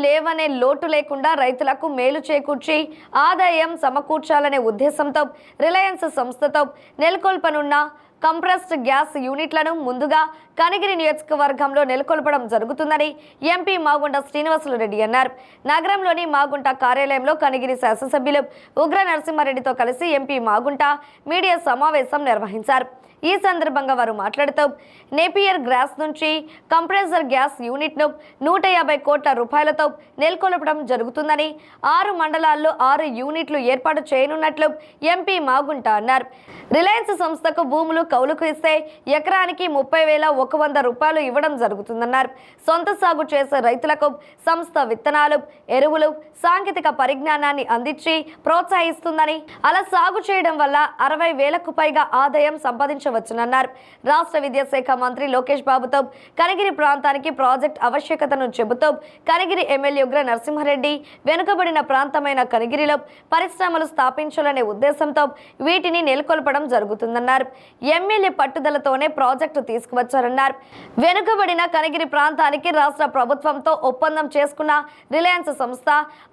లేవనే లోటు లేకుండా రైతులకు మేలు చేకూర్చి ఆదాయం సమకూర్చాలనే ఉద్దేశంతో రిలయన్స్ సంస్థతో నెలకొల్పనున్న కంప్రెస్డ్ గ్యాస్ యూనిట్లను ముందుగా కనిగిరి నియోజకవర్గంలో నెలకొల్పడం జరుగుతుందని ఎంపీ మాగుంట శ్రీనివాసులు రెడ్డి అన్నారు. నగరంలోని మాగుంట కార్యాలయంలో కనిగిరి శాసనసభ్యులు ఉగ్ర నరసింహారెడ్డితో కలిసి ఎంపీ మాగుంట మీడియా సమావేశం నిర్వహించారు. ఈ సందర్భంగా వారు మాట్లాడుతూ నేపియర్ గ్యాస్ నుంచి కంప్రెసర్ గ్యాస్ యూనిట్ను 150 కోట్ల రూపాయలతో నెలకొల్పడం జరుగుతుందని 6 మండలాల్లో 6 యూనిట్లు ఏర్పాటు చేయనున్నట్లు ఎంపీ మాగుంట అన్నారు. రిలయన్స్ సంస్థకు భూములు కౌలుకు ఇస్తే ఎకరానికి 30,100 రూపాయలు ఇవ్వడం జరుగుతుందన్నారు. సొంత సాగు చేసే రైతులకు సంస్థ విత్తనాలు, ఎరువులు, సాంకేతిక పరిజ్ఞానాన్ని అందించి ప్రోత్సహిస్తుందని, అలా సాగు చేయడం వల్ల 60,000కు పైగా ఆదాయం సంపాదించవచ్చునన్నారు. రాష్ట్ర విద్యాశాఖ మంత్రి లోకేష్ బాబుతో కనిగిరి ప్రాంతానికి ప్రాజెక్ట్ ఆవశ్యకతను చెబుతూ కనిగిరి ఎమ్మెల్యే ఉగ్ర నరసింహారెడ్డి వెనుకబడిన ప్రాంతమైన కనిగిరిలో పరిశ్రమలు స్థాపించాలనే ఉద్దేశంతో వీటిని నెలకొల్పడం జరుగుతుందన్నారు. ఎమ్మెల్యే పట్టుదలతోనే ప్రాజెక్టు తీసుకువచ్చారన్నారు. వెనుకబడిన కనిగిరి ప్రాంతానికి రాష్ట్ర ప్రభుత్వంతో ఒప్పందం చేసుకున్న రిలయన్స్ సంస్థ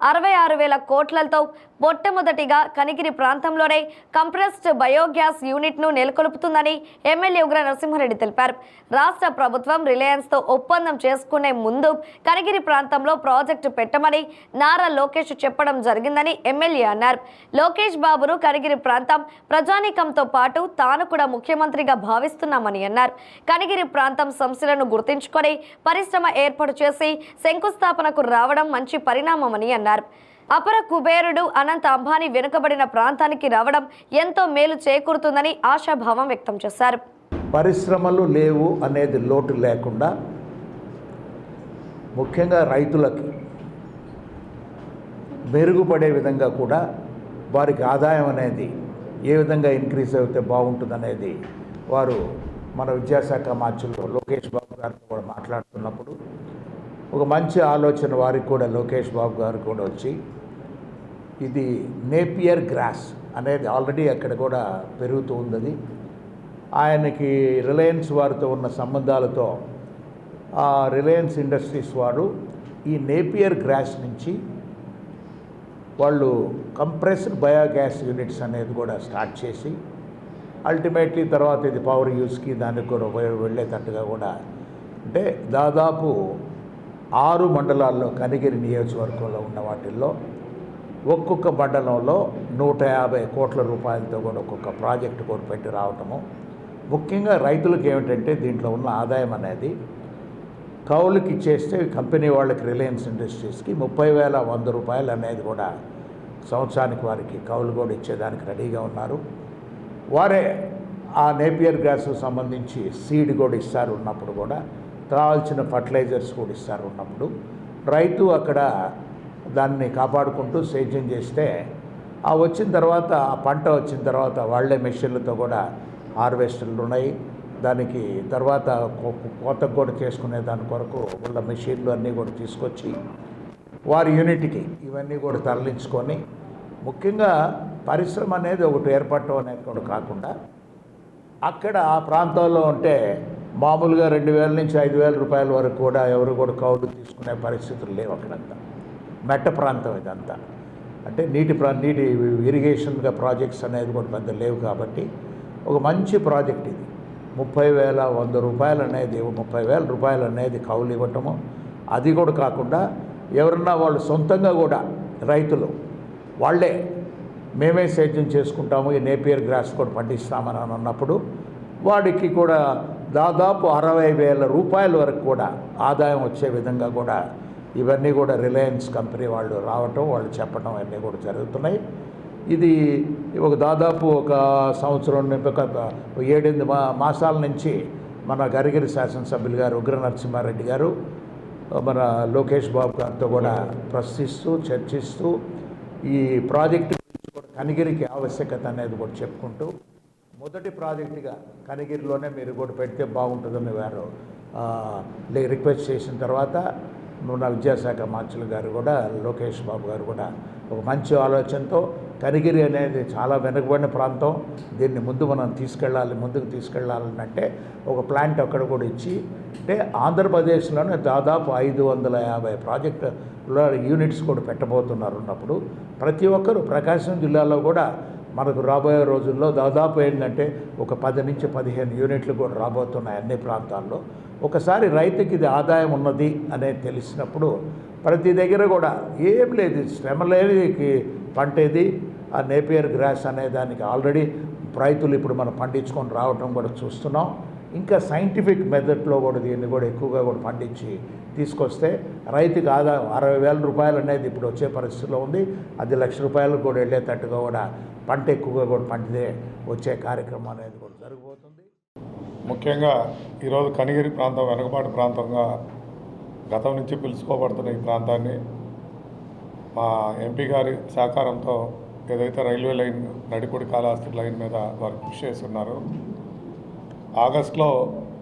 66,000 కోట్లతో మొట్టమొదటిగా కనిగిరి ప్రాంతంలోనే కంప్రెస్డ్ బయోగ్యాస్ యూనిట్ను నెలకొల్పుతుందని ఎమ్మెల్యే ఉగ్ర నరసింహారెడ్డి తెలిపారు. రాష్ట్ర ప్రభుత్వం రిలయన్స్తో ఒప్పందం చేసుకునే ముందు కనిగిరి ప్రాంతంలో ప్రాజెక్టు పెట్టమని నారా లోకేష్ చెప్పడం జరిగిందని ఎమ్మెల్యే అన్నారు. లోకేష్ బాబును కనిగిరి ప్రాంతం ప్రజానీకంతో పాటు తాను కూడా ముఖ్యమంత్రిగా భావిస్తున్నామని అన్నారు. కనిగిరి ప్రాంతం సమస్యలను గుర్తించుకొని పరిశ్రమ ఏర్పాటు చేసి శంకుస్థాపనకు రావడం మంచి పరిణామమని అన్నారు. అపర కుబేరుడు అనంత అంబానీ వెనుకబడిన ప్రాంతానికి రావడం ఎంతో మేలు చేకూరుతుందని ఆశాభావం వ్యక్తం చేశారు. పరిశ్రమలు లేవు అనేది లోటు లేకుండా ముఖ్యంగా రైతులకి మెరుగుపడే విధంగా కూడా వారికి ఆదాయం అనేది ఏ విధంగా ఇంక్రీజ్ అయితే బాగుంటుందనేది వారు మన విద్యాశాఖ మంత్రులు లోకేష్ బాబు గారితో కూడా మాట్లాడుతున్నప్పుడు ఒక మంచి ఆలోచన వారికి కూడా లోకేష్ బాబు గారు కూడా వచ్చి ఇది నేపియర్ గ్రాస్ అనేది ఆల్రెడీ అక్కడ కూడా పెరుగుతూ ఉంది. ఆయనకి రిలయన్స్ వారితో ఉన్న సంబంధాలతో ఆ రిలయన్స్ ఇండస్ట్రీస్ వారు ఈ నేపియర్ గ్రాస్ నుంచి వాళ్ళు కంప్రెస్డ్ బయోగ్యాస్ యూనిట్స్ అనేది కూడా స్టార్ట్ చేసి అల్టిమేట్లీ తర్వాత ఇది పవర్ యూస్కి దానికి కూడా వెళ్ళేటట్టుగా కూడా అంటే దాదాపు 6 మండలాల్లో కనిగిరి నియోజకవర్గంలో ఉన్న వాటిల్లో ఒక్కొక్క మండలంలో 150 కోట్ల రూపాయలతో కూడా ఒక్కొక్క ప్రాజెక్టు కూడా పెట్టి రావటము. ముఖ్యంగా రైతులకు ఏమిటంటే దీంట్లో ఉన్న ఆదాయం అనేది కౌలుకి ఇచ్చేస్తే కంపెనీ వాళ్ళకి రిలయన్స్ ఇండస్ట్రీస్కి 30,100 రూపాయలు అనేది కూడా సంవత్సరానికి వారికి కౌలు కూడా ఇచ్చేదానికి రెడీగా ఉన్నారు. వారే ఆ నేపియర్ గ్యాస్కు సంబంధించి సీడ్ కూడా ఇస్తారు ఉన్నప్పుడు కూడా కావాల్సిన ఫర్టిలైజర్స్ కూడా ఇస్తారు ఉన్నప్పుడు రైతు అక్కడ దాన్ని కాపాడుకుంటూ సేద్యం చేస్తే ఆ వచ్చిన తర్వాత ఆ పంట వచ్చిన తర్వాత వాళ్ళే మెషిన్లతో కూడా హార్వెస్టర్లు ఉన్నాయి. దానికి తర్వాత కోతకు కూడా చేసుకునే దాని కొరకు వాళ్ళ మెషిన్లు అన్నీ కూడా తీసుకొచ్చి వారి యూనిట్కి ఇవన్నీ కూడా తరలించుకొని ముఖ్యంగా పరిశ్రమ అనేది ఒకటి ఏర్పడటం అనేది కూడా కాకుండా అక్కడ ఆ ప్రాంతాల్లో ఉంటే మామూలుగా 2,000 నుంచి 5,000 రూపాయల వరకు కూడా ఎవరు కూడా కౌలు తీసుకునే పరిస్థితులు లేవు. అక్కడంతా మెట్ట ప్రాంతం ఇదంతా అంటే నీటి ఇరిగేషన్గా ప్రాజెక్ట్స్ అనేది కూడా పెద్ద లేవు. కాబట్టి ఒక మంచి ప్రాజెక్ట్ ఇది 30,100 రూపాయలు అనేది 30,000 రూపాయలు అనేది కౌలు ఇవ్వటము. అది కూడా కాకుండా ఎవరన్నా వాళ్ళు సొంతంగా కూడా రైతులు వాళ్ళే మేమే సేద్యం చేసుకుంటాము ఈ నేపియర్ గ్రాస్ కూడా పండిస్తామని అన్నప్పుడు వాడికి కూడా దాదాపు 60,000 రూపాయల వరకు కూడా ఆదాయం వచ్చే విధంగా కూడా ఇవన్నీ కూడా రిలయన్స్ కంపెనీ వాళ్ళు రావటం వాళ్ళు చెప్పడం అన్నీ కూడా జరుగుతున్నాయి. ఇది ఒక దాదాపు ఒక సంవత్సరం 7-8 మాసాల నుంచి మన కనిగిరి శాసనసభ్యులు గారు ఉగ్ర నరసింహారెడ్డి గారు మన లోకేష్ బాబు గారితో కూడా ప్రశ్నిస్తూ చర్చిస్తూ ఈ ప్రాజెక్టు గురించి కూడా కనిగిరికి ఆవశ్యకత అనేది కూడా చెప్పుకుంటూ మొదటి ప్రాజెక్టుగా కనిగిరిలోనే మీరు కూడా పెడితే బాగుంటుందని వారు రిక్వెస్ట్ చేసిన తర్వాత మన విద్యాశాఖ మంత్రులు గారు కూడా లోకేష్ బాబు గారు కూడా ఒక మంచి ఆలోచనతో కనిగిరి అనేది చాలా వెనుకబడిన ప్రాంతం, దీన్ని ముందుకు తీసుకెళ్ళాలని అంటే ఒక ప్లాంట్ అక్కడ కూడా ఇచ్చి, అంటే ఆంధ్రప్రదేశ్లోనే దాదాపు 550 ప్రాజెక్టుల యూనిట్స్ కూడా పెట్టబోతున్నారు ఉన్నప్పుడు ప్రతి ఒక్కరు ప్రకాశం జిల్లాలో కూడా మనకు రాబోయే రోజుల్లో దాదాపు ఏంటంటే ఒక 10 నుంచి 15 యూనిట్లు కూడా రాబోతున్నాయి అన్ని ప్రాంతాల్లో. ఒకసారి రైతుకి ఇది ఆదాయం ఉన్నది అనేది తెలిసినప్పుడు ప్రతి దగ్గర కూడా ఏం లేదు, శ్రమ లేని పంట ఇది. ఆ నేపియర్ గ్రాస్ అనే దానికి ఆల్రెడీ రైతులు ఇప్పుడు మనం పండించుకొని రావటం కూడా చూస్తున్నాం. ఇంకా సైంటిఫిక్ మెథడ్లో కూడా దీన్ని కూడా ఎక్కువగా కూడా పండించి తీసుకొస్తే రైతుకి ఆదాయం 60,000 రూపాయలు అనేది ఇప్పుడు వచ్చే పరిస్థితిలో ఉంది. అది ₹1,00,000 కూడా వెళ్ళేటట్టుగా కూడా పంట ఎక్కువగా కూడా పండితే వచ్చే కార్యక్రమం అనేది కూడా జరగబోతుంది. ముఖ్యంగా ఈరోజు కనిగిరి ప్రాంతం వెనుకబాటు ప్రాంతంగా గతం నుంచి పిలుచుకోబడుతున్న ఈ ప్రాంతాన్ని మా ఎంపీ గారి సహకారంతో ఏదైతే railway line Nadikudi Kalahasti line మీద వారు కృషి చేస్తున్నారు. ఆగస్టులో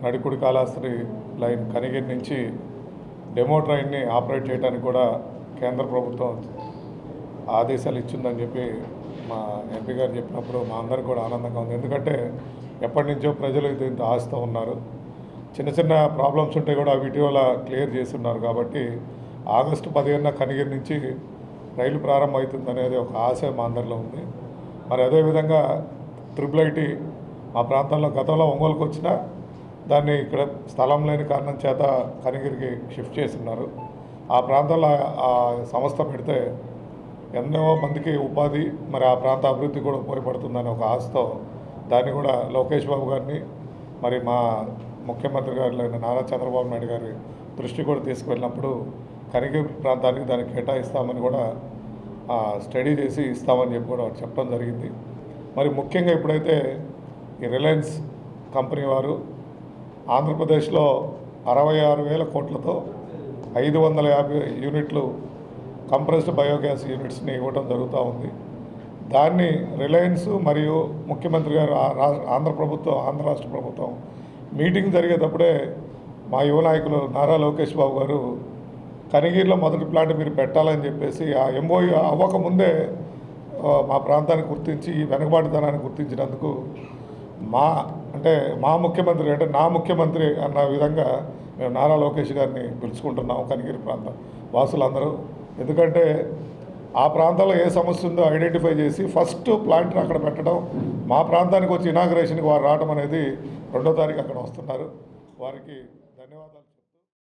నడికుడి కాళహస్తి లైన్ కనిగిరి నుంచి డెమో ట్రైన్ని ఆపరేట్ చేయడానికి కూడా కేంద్ర ప్రభుత్వం ఆదేశాలు ఇచ్చిందని చెప్పి మా ఎంపీ గారు చెప్పినప్పుడు మా అందరికి కూడా ఆనందంగా ఉంది. ఎందుకంటే ఎప్పటి నుంచో ప్రజలు దీంతో ఆశతో ఉన్నారు. చిన్న చిన్న ప్రాబ్లమ్స్ ఉంటే కూడా వీటివల్ల క్లియర్ చేస్తున్నారు. కాబట్టి ఆగస్టు 15న కనిగిరి నుంచి రైలు ప్రారంభమవుతుంది అనేది ఒక ఆశ మా అందరిలో ఉంది. మరి అదేవిధంగా IIIT మా ప్రాంతంలో గతంలో ఒంగోలుకు వచ్చినా దాన్ని ఇక్కడ స్థలం లేని కారణం చేత కనిగిరికి షిఫ్ట్ చేస్తున్నారు. ఆ ప్రాంతంలో ఆ సంస్థ పెడితే ఎన్నో మందికి ఉపాధి, మరి ఆ ప్రాంత అభివృద్ధి కూడా ఉపయోగపడుతుందని ఒక ఆశతో దాన్ని కూడా లోకేష్ బాబు గారిని మరి మా ముఖ్యమంత్రి గారు నారా చంద్రబాబు నాయుడు గారి దృష్టి కూడా తీసుకువెళ్ళినప్పుడు కనిగిరి ప్రాంతానికి దాన్ని కేటాయిస్తామని కూడా స్టడీ చేసి ఇస్తామని చెప్పి కూడా చెప్పడం జరిగింది. మరి ముఖ్యంగా ఇప్పుడైతే ఈ రిలయన్స్ కంపెనీ వారు ఆంధ్రప్రదేశ్లో 66,000 కోట్లతో 550 యూనిట్లు కంప్రెస్డ్ బయోగ్యాస్ యూనిట్స్ని ఇవ్వడం జరుగుతూ ఉంది. దాన్ని రిలయన్స్ మరియు ముఖ్యమంత్రి గారు ఆంధ్ర రాష్ట్ర ప్రభుత్వం మీటింగ్ జరిగేటప్పుడే మా యువ నాయకులు నారా లోకేష్ బాబు గారు కనిగిరిలో మొదటి ప్లాంట్ మీరు పెట్టాలని చెప్పేసి ఆ ఎంఓయూ అవ్వకముందే మా ప్రాంతాన్ని గుర్తించి ఈ వెనుకబాటుతనాన్ని గుర్తించినందుకు మా ముఖ్యమంత్రి అంటే నా ముఖ్యమంత్రి అన్న విధంగా మేము నారా లోకేష్ గారిని పిలుచుకుంటున్నాము కనిగిరి ప్రాంతం వాసులందరూ. ఎందుకంటే ఆ ప్రాంతంలో ఏ సమస్య ఉందో ఐడెంటిఫై చేసి ఫస్ట్ ప్లాంట్ని అక్కడ పెట్టడం, మా ప్రాంతానికి వచ్చి ఇనాగ్రేషన్కి వారు రావడం అనేది 2వ తారీఖు అక్కడ వస్తున్నారు. వారికి